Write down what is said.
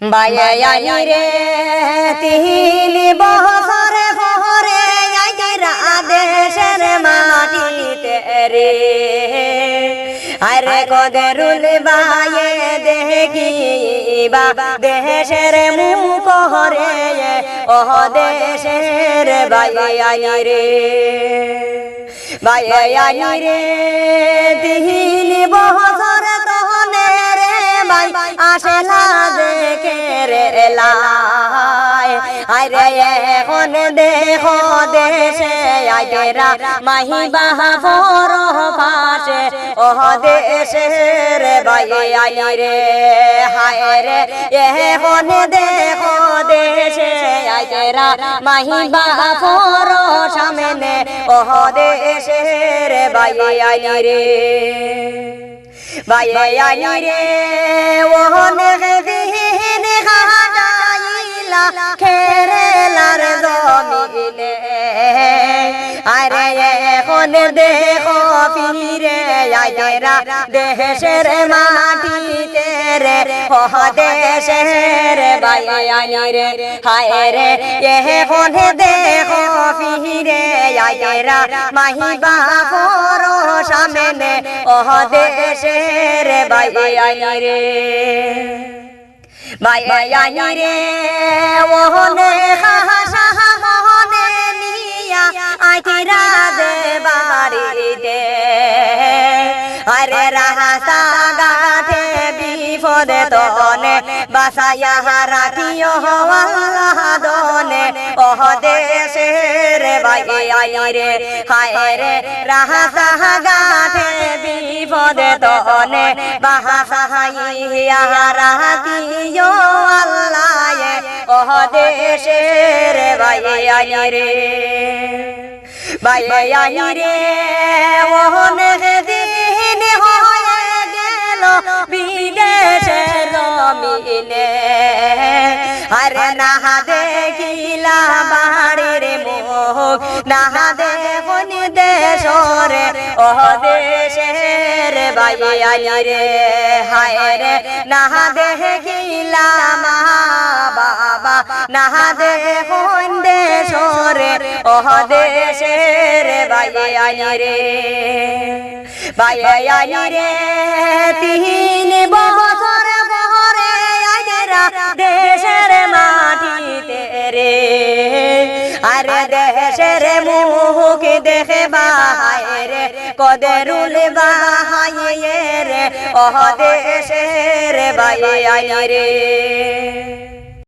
বাইয়ে আই রে তিন বছরে পরে আইরা দেশের মাটিতে রে আরে কদরুল বাইয়ে দেখিবা দেশের মুখ হরে ও দেশের বাইয়ে আই রে বাইয়ে আই রে তিন বছর তহনে রে বাই আসলা দেখে রে লাই আরে এখন দেখো দেশে আইরা মাহিবা ফর পাশে ও দেশের বাইয়ে আই রে হায় রে এখন দেখো দেশে আইরা মাহিবা ফর সামনে ও দেশের বাইয়ে আই রে বাইয়ে আই রে ওহনে দিন খাটাইলা খেরেলার জমিনে আরে এখন দেখো ফিরে আইরা দেশের মাটিতে রে ও দেশের বাইয়ে আই রে হায় রে এখন দেখো ফিরে আইরা মাহিবা ফর সামনে ও দেশের বাইয়ে আই রে বাইয়ে আই রে ওহনে খাসা মহনে নিয়া আইরা দে বাড়িতে আরে রাস্তা ঘাটে বিপদে তনে বাসায়া রাখিও আল্লাহ দনে ও দেশের বাইয়ে আই রে হায় রে রাস্তা ঘাটে বিপদে তনে বাসাইয়া রাখিও আল্লাহ ও দেশের বাইয়ে আই রে বাইয়ে আই রে ওহনে দিন হয়ে গেল বিদেশের জমিনে আরে না দেখিলা বাড়ির মুখ না দেখুন দেশরে ও দেশের বাইয়ে আই রে হায় রে না দেখিলা মা বাবা না দেখুন দেশরে ও দেশের বাইয়ে আই রে বাইয়ে আই রে তিন বছর পরে আইরা দেশের মাটিতে রে আরে দেশের মুখ দেখে বাহায় রে কদরুল বাহায় রে ও দেশের বাইয়ে আই রে